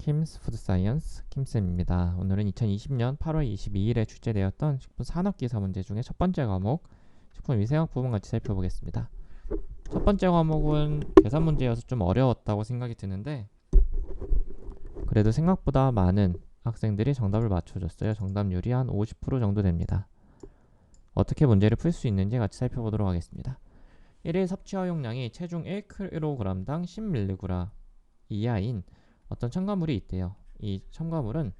킴스 푸드 사이언스 킴쌤입니다. 오늘은 2020년 8월 22일에 출제되었던 식품 산업기사 문제 중에 첫 번째 과목 식품 위생학 부분 같이 살펴보겠습니다. 첫 번째 과목은 계산 문제여서 좀 어려웠다고 생각이 드는데 그래도 생각보다 많은 학생들이 정답을 맞춰줬어요. 정답률이 한 50% 정도 됩니다. 어떻게 문제를 풀 수 있는지 같이 살펴보도록 하겠습니다. 1일 섭취 허용량이 체중 1kg당 10mg 이하인 어떤 첨가물이 있대요. 이 첨가물은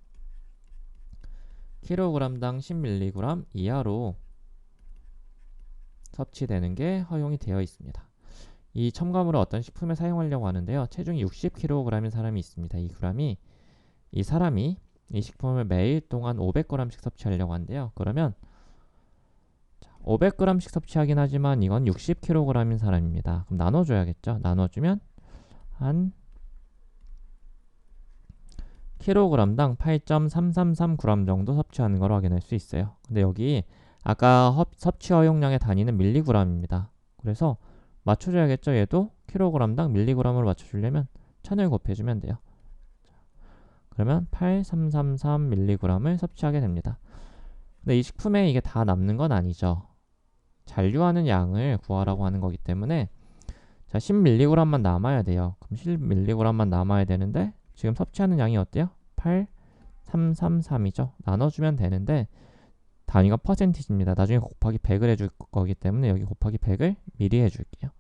kg당 10mg 이하로 섭취되는 게 허용이 되어 있습니다. 이 첨가물을 어떤 식품에 사용하려고 하는데요. 체중이 60kg인 사람이 있습니다. 이 사람이 이 식품을 매일 동안 500g씩 섭취하려고 한대요. 그러면 500g씩 섭취하긴 하지만 이건 60kg인 사람입니다. 그럼 나눠줘야겠죠. 나눠주면 한 kg당 8.333g 정도 섭취하는 걸 확인할 수 있어요. 근데 여기 아까 섭취 허용량의 단위는 밀리그램입니다. 그래서 맞춰줘야겠죠. 얘도 kg당 밀리그램으로 맞춰주려면 1000을 곱해주면 돼요. 그러면 8333mg을 섭취하게 됩니다. 근데 이 식품에 이게 다 남는 건 아니죠. 잔류하는 양을 구하라고 하는 거기 때문에 자 10mg만 남아야 돼요. 그럼 10mg만 남아야 되는데 지금 섭취하는 양이 어때요? 8333이죠. 나눠주면 되는데 단위가 퍼센티지입니다. 나중에 곱하기 100을 해줄 거기 때문에 여기 곱하기 100을 미리 해줄게요.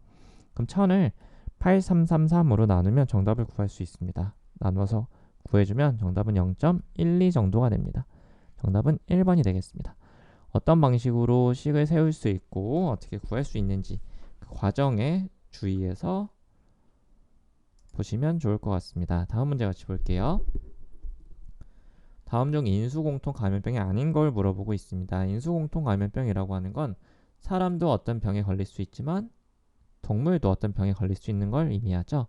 그럼 1000을 8333으로 나누면 정답을 구할 수 있습니다. 나눠서 구해주면 정답은 0.12 정도가 됩니다. 정답은 1번이 되겠습니다. 어떤 방식으로 식을 세울 수 있고 어떻게 구할 수 있는지 그 과정에 주의해서 보시면 좋을 것 같습니다. 다음 문제 같이 볼게요. 다음 중 인수공통 감염병이 아닌 걸 물어보고 있습니다. 인수공통 감염병이라고 하는 건 사람도 어떤 병에 걸릴 수 있지만 동물도 어떤 병에 걸릴 수 있는 걸 의미하죠.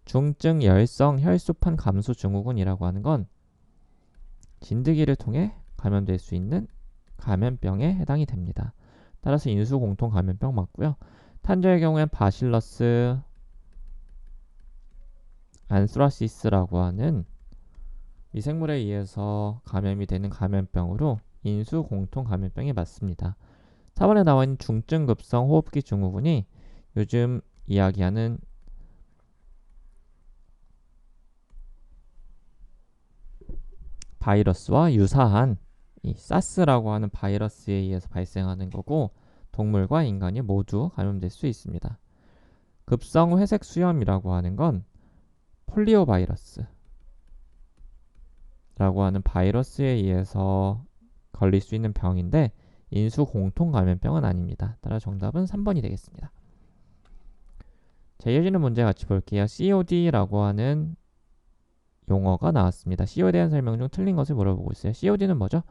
중증 열성 혈소판 감소 증후군이라고 하는 건 진드기를 통해 감염될 수 있는 감염병에 해당이 됩니다. 따라서 인수공통 감염병 맞고요. 탄저의 경우엔 바실러스 안스라시스라고 하는 미생물에 의해서 감염이 되는 감염병으로 인수공통 감염병이 맞습니다. 4번에 나와 있는 중증급성 호흡기 증후군이 요즘 이야기하는 바이러스와 유사한 이 사스라고 하는 바이러스에 의해서 발생하는 거고 동물과 인간이 모두 감염될 수 있습니다. 급성 회색 수염이라고 하는 건 폴리오 바이러스 라고 하는 바이러스에 의해서 걸릴 수 있는 병인데 인수 공통 감염병은 아닙니다. 따라 정답은 3번이 되겠습니다. 자, 이어지는 문제 같이 볼게요. COD라고 하는 용어가 나왔습니다. COD에 대한 설명 중 틀린 것을 물어보고 있어요. COD는 뭐죠?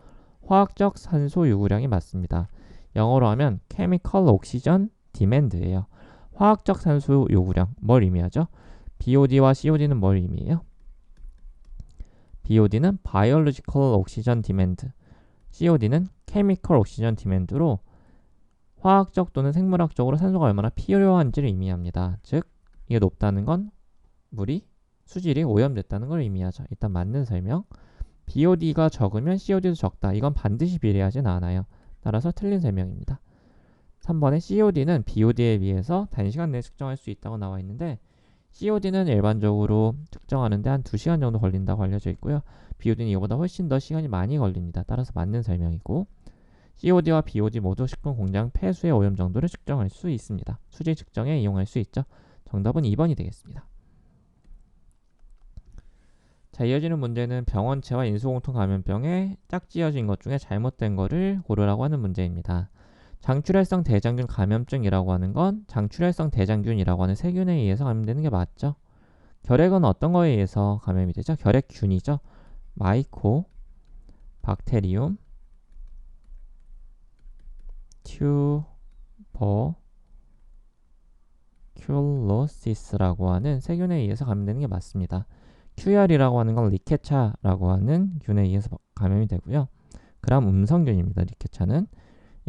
화학적 산소 요구량이 맞습니다. 영어로 하면 Chemical Oxygen Demand예요. 화학적 산소 요구량 뭘 의미하죠? BOD와 COD는 뭘 의미해요? BOD는 Biological Oxygen Demand, COD는 Chemical Oxygen Demand로 화학적 또는 생물학적으로 산소가 얼마나 필요한지를 의미합니다. 즉, 이게 높다는 건 물이 수질이 오염됐다는 걸 의미하죠. 일단 맞는 설명. BOD가 적으면 COD도 적다. 이건 반드시 비례하진 않아요. 따라서 틀린 설명입니다. 3번에 COD는 BOD에 비해서 단시간 내에 측정할 수 있다고 나와 있는데 COD는 일반적으로 측정하는데 한 2시간 정도 걸린다고 알려져 있고요. BOD는 이거보다 훨씬 더 시간이 많이 걸립니다. 따라서 맞는 설명이고 COD와 BOD 모두 식품 공장 폐수의 오염 정도를 측정할 수 있습니다. 수질 측정에 이용할 수 있죠. 정답은 2번이 되겠습니다. 자, 이어지는 문제는 병원체와 인수공통 감염병에 짝지어진 것 중에 잘못된 거를 고르라고 하는 문제입니다. 장출혈성 대장균 감염증이라고 하는 건 장출혈성 대장균이라고 하는 세균에 의해서 감염되는 게 맞죠. 결핵은 어떤 거에 의해서 감염이 되죠? 결핵균이죠. 마이코 박테리움 튜버큘로시스라고 하는 세균에 의해서 감염되는 게 맞습니다. QR이라고 하는 건 리케차라고 하는 균에 의해서 감염이 되고요. 그다음 음성균입니다. 리케차는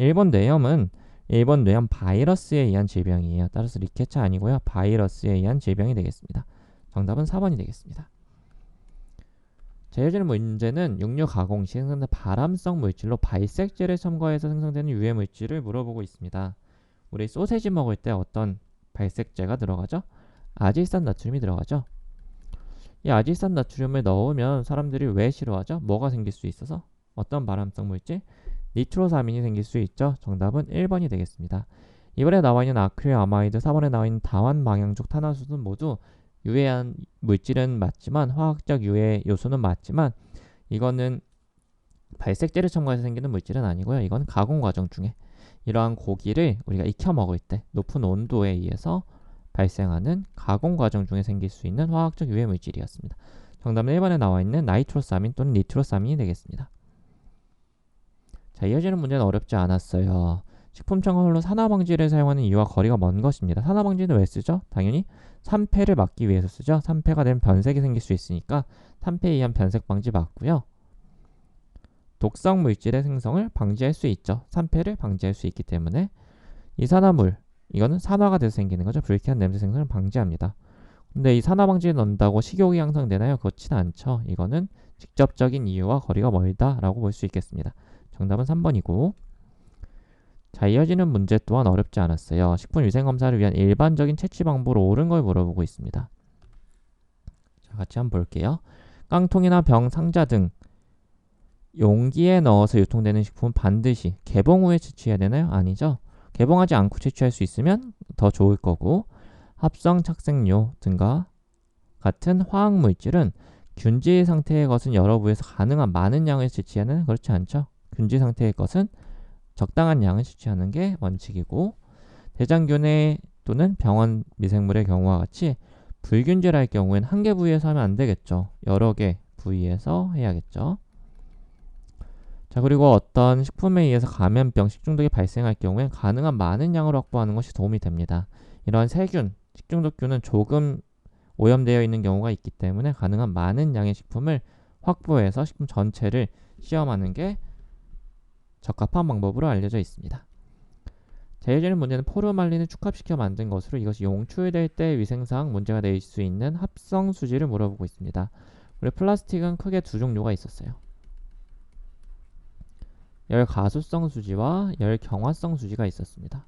일본 뇌염은 일본 뇌염 바이러스에 의한 질병이에요. 따라서 리케차 아니고요. 바이러스에 의한 질병이 되겠습니다. 정답은 4번이 되겠습니다. 자, 이어지는 문제는 육류 가공 시 생성된 발암성 물질로 발색제를 첨가해서 생성되는 유해 물질을 물어보고 있습니다. 우리 소세지 먹을 때 어떤 발색제가 들어가죠? 아질산 나트륨이 들어가죠. 이 아질산 나트륨을 넣으면 사람들이 왜 싫어하죠? 뭐가 생길 수 있어서? 어떤 발암성 물질? 니트로사민이 생길 수 있죠. 정답은 1번이 되겠습니다. 이번에 나와 있는 아크릴아마이드, 4번에 나와 있는 다완방향족 탄화수는 모두 유해한 물질은 맞지만, 화학적 유해 요소는 맞지만, 이거는 발색제를 첨가해서 생기는 물질은 아니고요. 이건 가공 과정 중에 이러한 고기를 우리가 익혀 먹을 때 높은 온도에 의해서 발생하는 가공 과정 중에 생길 수 있는 화학적 유해 물질이었습니다. 정답은 1번에 나와 있는 나이트로사민 또는 니트로사민이 되겠습니다. 자, 이어지는 문제는 어렵지 않았어요. 식품첨가물로 산화방지를 사용하는 이유와 거리가 먼 것입니다. 산화방지는 왜 쓰죠? 당연히 산패를 막기 위해서 쓰죠. 산패가 되면 변색이 생길 수 있으니까 산패에 의한 변색 방지 맞고요. 독성 물질의 생성을 방지할 수 있죠. 산패를 방지할 수 있기 때문에 이 산화물, 이거는 산화가 돼서 생기는 거죠. 불쾌한 냄새 생성을 방지합니다. 근데 이 산화 방지를 넣는다고 식욕이 향상되나요? 그렇지는 않죠. 이거는 직접적인 이유와 거리가 멀다라고 볼 수 있겠습니다. 정답은 3번이고. 자, 이어지는 문제 또한 어렵지 않았어요. 식품위생검사를 위한 일반적인 채취 방법으로 옳은 걸 물어보고 있습니다. 자, 같이 한번 볼게요. 깡통이나 병, 상자 등 용기에 넣어서 유통되는 식품은 반드시 개봉 후에 채취해야 되나요? 아니죠. 개봉하지 않고 채취할 수 있으면 더 좋을 거고, 합성 착색료 등과 같은 화학물질은 균질 상태의 것은 여러 부에서 가능한 많은 양을 채취하는, 그렇지 않죠. 균질 상태의 것은 적당한 양을 채취하는 게 원칙이고, 대장균의 또는 병원 미생물의 경우와 같이 불균질할 경우에는 한 개 부위에서 하면 안 되겠죠. 여러 개 부위에서 해야겠죠. 자, 그리고 어떤 식품에 의해서 감염병, 식중독이 발생할 경우엔 가능한 많은 양을 확보하는 것이 도움이 됩니다. 이런 세균, 식중독균은 조금 오염되어 있는 경우가 있기 때문에 가능한 많은 양의 식품을 확보해서 식품 전체를 시험하는 게 적합한 방법으로 알려져 있습니다. 자, 이어지는 문제는 포르말린을 축합시켜 만든 것으로 이것이 용출될 때 위생상 문제가 될 수 있는 합성 수지를 물어보고 있습니다. 우리 플라스틱은 크게 두 종류가 있었어요. 열가수성 수지와 열경화성 수지가 있었습니다.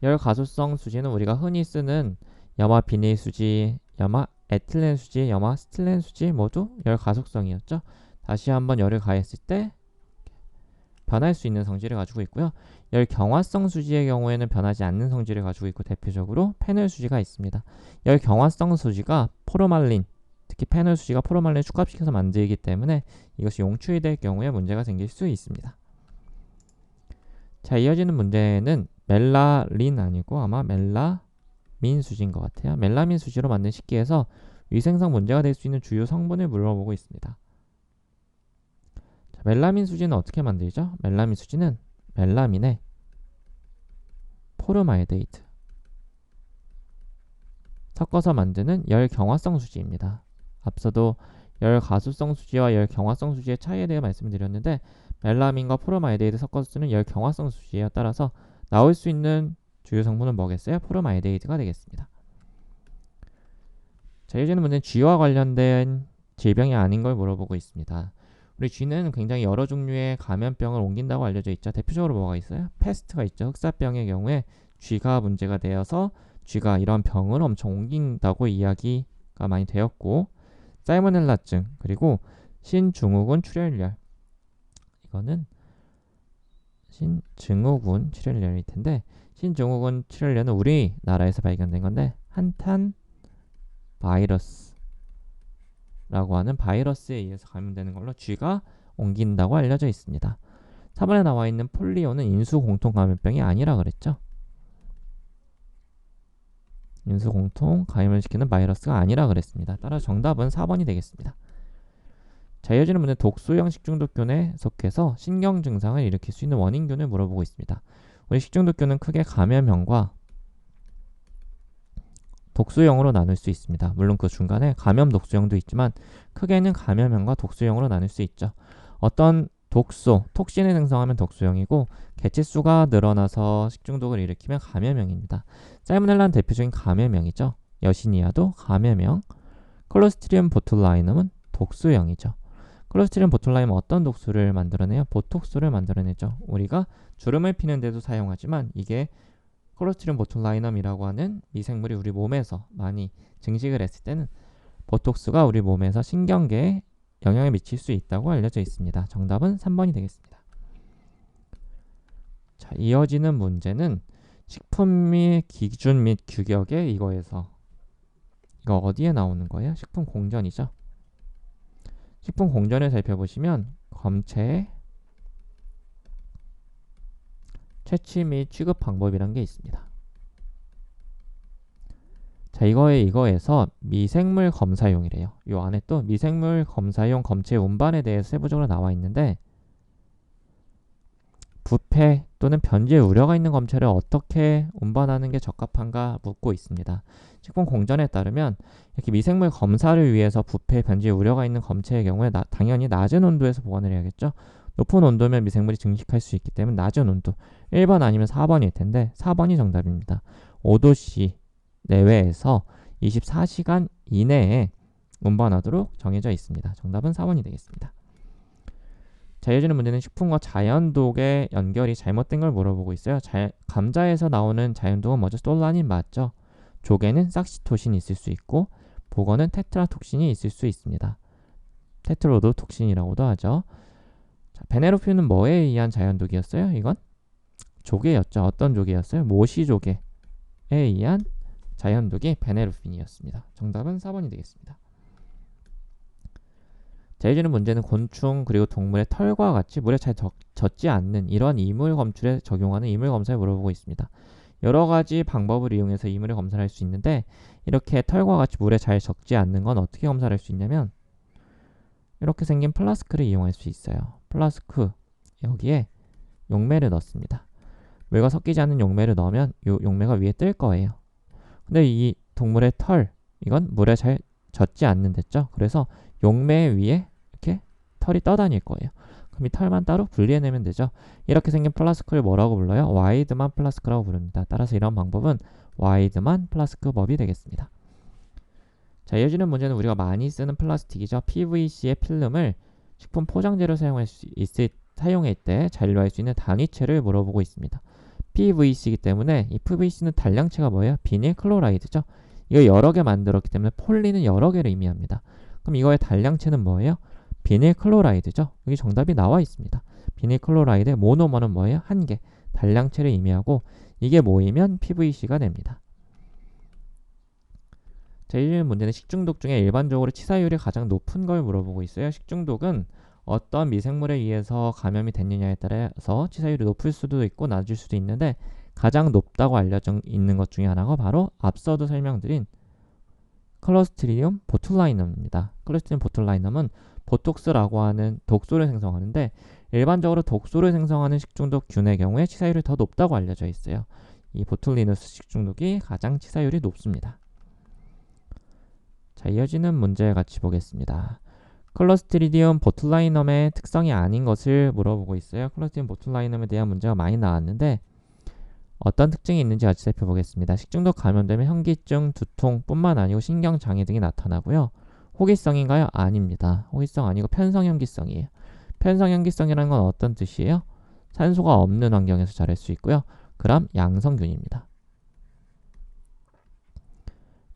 열가수성 수지는 우리가 흔히 쓰는 염화 비닐 수지, 염화 에틸렌 수지, 염화 스틸렌 수지 모두 열가속성이었죠. 다시 한번 열을 가했을 때 변할 수 있는 성질을 가지고 있고요. 열경화성 수지의 경우에는 변하지 않는 성질을 가지고 있고, 대표적으로 페놀 수지가 있습니다. 열경화성 수지가 포르말린, 특히 페놀 수지가 포르말린을 축합시켜서 만들기 때문에 이것이 용출이 될 경우에 문제가 생길 수 있습니다. 자, 이어지는 문제는 멜라린 아니고 아마 멜라민 수지인 것 같아요. 멜라민 수지로 만든 식기에서 위생상 문제가 될 수 있는 주요 성분을 물어보고 있습니다. 자, 멜라민 수지는 어떻게 만들죠? 멜라민 수지는 멜라민에 포르말데이드 섞어서 만드는 열경화성 수지입니다. 앞서도 열가수성 수지와 열경화성 수지의 차이에 대해 말씀을 드렸는데, 멜라민과 포르말데이드 섞어서 쓰는 열경화성 수지에 따라서 나올 수 있는 주요 성분은 뭐겠어요? 포르말데이드가 되겠습니다. 자, 이어지는 문제는 쥐와 관련된 질병이 아닌 걸 물어보고 있습니다. 우리 쥐는 굉장히 여러 종류의 감염병을 옮긴다고 알려져 있죠. 대표적으로 뭐가 있어요? 패스트가 있죠. 흑사병의 경우에 쥐가 문제가 되어서 쥐가 이런 병을 엄청 옮긴다고 이야기가 많이 되었고, 살모넬라증, 그리고 신증후군 출혈열, 이거는 신증후군 출혈열일 텐데, 신증후군 출혈열은 우리나라에서 발견된 건데 한탄 바이러스라고 하는 바이러스에 의해서 감염되는 걸로 쥐가 옮긴다고 알려져 있습니다. 4번에 나와 있는 폴리오는 인수 공통 감염병이 아니라 그랬죠. 인수 공통 감염을 시키는 바이러스가 아니라 그랬습니다. 따라서 정답은 4번이 되겠습니다. 자, 이어지는 문제는 독소형 식중독균에 속해서 신경 증상을 일으킬 수 있는 원인균을 물어보고 있습니다. 우리 식중독균은 크게 감염형과 독소형으로 나눌 수 있습니다. 물론 그 중간에 감염 독소형도 있지만 크게는 감염형과 독소형으로 나눌 수 있죠. 어떤 독소, 톡신을 생성하면 독소형이고, 개체수가 늘어나서 식중독을 일으키면 감염형입니다. 살모넬라는 대표적인 감염형이죠. 여시니아도 감염형, 클로스트리움 보툴라이넘은 독소형이죠. 콜레스테린 보툴라인은 어떤 독소를 만들어내요? 보톡스를 만들어내죠. 우리가 주름을 피는 데도 사용하지만 이게 콜레스테린 보툴라인이라고 하는 미생물이 우리 몸에서 많이 증식을 했을 때는 보톡스가 우리 몸에서 신경계에 영향을 미칠 수 있다고 알려져 있습니다. 정답은 3번이 되겠습니다. 자, 이어지는 문제는 식품 및 기준 및 규격에 이거 어디에 나오는 거예요? 식품 공전이죠. 식품 공전을 살펴보시면 검체, 채취 및 취급 방법이란 게 있습니다. 자, 이거에서 미생물 검사용이래요. 이 안에 또 미생물 검사용 검체 운반에 대해서 세부적으로 나와 있는데 부패 또는 변질 우려가 있는 검체를 어떻게 운반하는 게 적합한가 묻고 있습니다. 식품 공전에 따르면 이렇게 미생물 검사를 위해서 부패, 변질 우려가 있는 검체의 경우에 당연히 낮은 온도에서 보관을 해야겠죠. 높은 온도면 미생물이 증식할 수 있기 때문에 낮은 온도 1번 아니면 4번일 텐데 4번이 정답입니다. 5도씨 내외에서 24시간 이내에 운반하도록 정해져 있습니다. 정답은 4번이 되겠습니다. 자, 이어지는 문제는 식품과 자연독의 연결이 잘못된 걸 물어보고 있어요. 감자에서 나오는 자연독은 먼저 솔라닌 맞죠? 조개는 삭시토신이 있을 수 있고 보거는 테트라톡신이 있을 수 있습니다. 테트로도톡신이라고도 하죠. 자, 베네로핀은 뭐에 의한 자연독이었어요? 이건 조개였죠. 어떤 조개였어요? 모시조개에 의한 자연독이 베네로핀이었습니다. 정답은 4번이 되겠습니다. 자, 이어지는 문제는 곤충 그리고 동물의 털과 같이 물에 잘 젖지 않는 이러한 이물 검출에 적용하는 이물 검사를 물어보고 있습니다. 여러 가지 방법을 이용해서 이물을 검사할 수 있는데 이렇게 털과 같이 물에 잘 젖지 않는 건 어떻게 검사할 수 있냐면 이렇게 생긴 플라스크를 이용할 수 있어요. 플라스크 여기에 용매를 넣습니다. 물과 섞이지 않는 용매를 넣으면 이 용매가 위에 뜰 거예요. 근데 이 동물의 털 이건 물에 잘 젖지 않는 됐죠. 그래서 용매 위에 이렇게 털이 떠다닐 거예요. 그럼 이 털만 따로 분리해내면 되죠. 이렇게 생긴 플라스크를 뭐라고 불러요? 와이드만 플라스크라고 부릅니다. 따라서 이런 방법은 와이드만 플라스크법이 되겠습니다. 자, 이어지는 문제는 우리가 많이 쓰는 플라스틱이죠. PVC의 필름을 식품 포장재로 사용할 때 잔류할 수 있는 단위체를 물어보고 있습니다. PVC이기 때문에 이 PVC는 단량체가 뭐예요? 비닐 클로라이드죠. 이거 여러 개 만들었기 때문에 폴리는 여러 개를 의미합니다. 그럼 이거의 단량체는 뭐예요? 비닐 클로라이드죠. 여기 정답이 나와 있습니다. 비닐 클로라이드의 모노머는 뭐예요? 한 개. 단량체를 의미하고 이게 모이면 PVC가 됩니다. 자, 이 문제는 식중독 중에 일반적으로 치사율이 가장 높은 걸 물어보고 있어요. 식중독은 어떤 미생물에 의해서 감염이 됐느냐에 따라서 치사율이 높을 수도 있고 낮을 수도 있는데 가장 높다고 알려져 있는 것 중에 하나가 바로 앞서도 설명드린 클로스트리디움 보툴라이넘입니다. 클로스트리디움 보툴라이넘은 보톡스라고 하는 독소를 생성하는데 일반적으로 독소를 생성하는 식중독균의 경우에 치사율이 더 높다고 알려져 있어요. 이 보툴리누스 식중독이 가장 치사율이 높습니다. 자, 이어지는 문제 같이 보겠습니다. 클로스트리디움 보툴라이넘의 특성이 아닌 것을 물어보고 있어요. 클로스트리디움 보툴라이넘에 대한 문제가 많이 나왔는데 어떤 특징이 있는지 같이 살펴보겠습니다. 식중독 감염되면 현기증, 두통 뿐만 아니고 신경장애 등이 나타나고요. 호기성인가요? 아닙니다. 호기성 아니고 편성현기성이에요. 편성현기성이라는 건 어떤 뜻이에요? 산소가 없는 환경에서 자랄 수 있고요. 그럼 양성균입니다.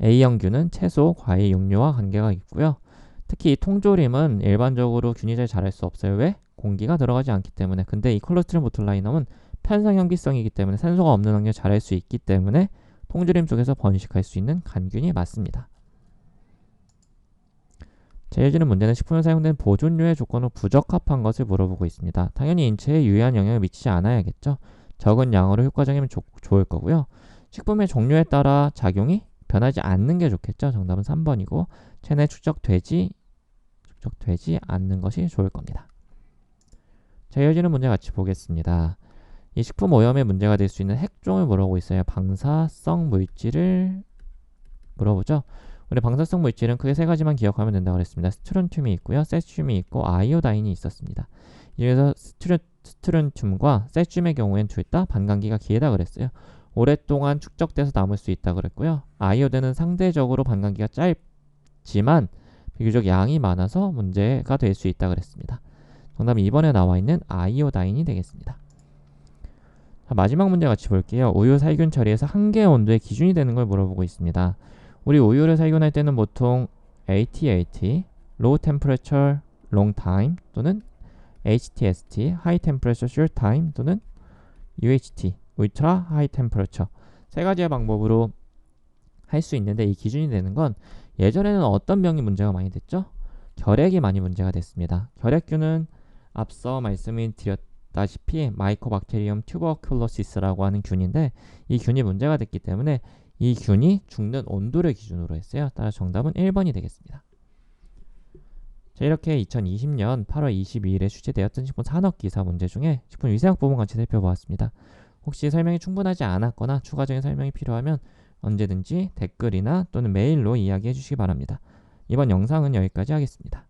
A형균은 채소, 과일, 육류와 관계가 있고요. 특히 이 통조림은 일반적으로 균이 잘 자랄 수 없어요. 왜? 공기가 들어가지 않기 때문에. 근데 이 클로스트리디움 보툴라이넘은 편성현기성이기 때문에 산소가 없는 환경에 자랄 수 있기 때문에 통조림 속에서 번식할 수 있는 간균이 맞습니다. 자, 이어지는 문제는 식품에 사용된 보존료의 조건으로 부적합한 것을 물어보고 있습니다. 당연히 인체에 유해한 영향을 미치지 않아야겠죠. 적은 양으로 효과적이면 좋을 거고요. 식품의 종류에 따라 작용이 변하지 않는 게 좋겠죠. 정답은 3번이고 체내 축적되지 않는 것이 좋을 겁니다. 자, 이어지는 문제 같이 보겠습니다. 이 식품 오염에 문제가 될 수 있는 핵종을 물어보고 있어요. 방사성 물질을 물어보죠. 우리 방사성 물질은 크게 세 가지만 기억하면 된다고 그랬습니다. 스트론튬이 있고요. 세슘이 있고 아이오다인이 있었습니다. 이 중에서 스트론튬과 세슘의 경우엔 둘 다 반감기가 길다 그랬어요. 오랫동안 축적돼서 남을 수 있다 그랬고요. 아이오드는 상대적으로 반감기가 짧지만 비교적 양이 많아서 문제가 될 수 있다 그랬습니다. 정답은 2번에 나와 있는 아이오다인이 되겠습니다. 자, 마지막 문제 같이 볼게요. 우유 살균 처리에서 한계의 온도의 기준이 되는 걸 물어보고 있습니다. 우리 우유를 살균할 때는 보통 ATAT, Low Temperature Long Time 또는 HTST, High Temperature Short Time 또는 UHT, Ultra High Temperature 세 가지의 방법으로 할 수 있는데 이 기준이 되는 건 예전에는 어떤 병이 문제가 많이 됐죠? 결핵이 많이 문제가 됐습니다. 결핵균은 앞서 말씀을 드렸다시피 마이코박테리움 튜버큘로시스라고 하는 균인데 이 균이 문제가 됐기 때문에 이 균이 죽는 온도를 기준으로 했어요. 따라서 정답은 1번이 되겠습니다. 자, 이렇게 2020년 8월 22일에 출제되었던 식품 산업기사 문제 중에 식품 위생학 부분 같이 살펴보았습니다. 혹시 설명이 충분하지 않았거나 추가적인 설명이 필요하면 언제든지 댓글이나 또는 메일로 이야기해 주시기 바랍니다. 이번 영상은 여기까지 하겠습니다.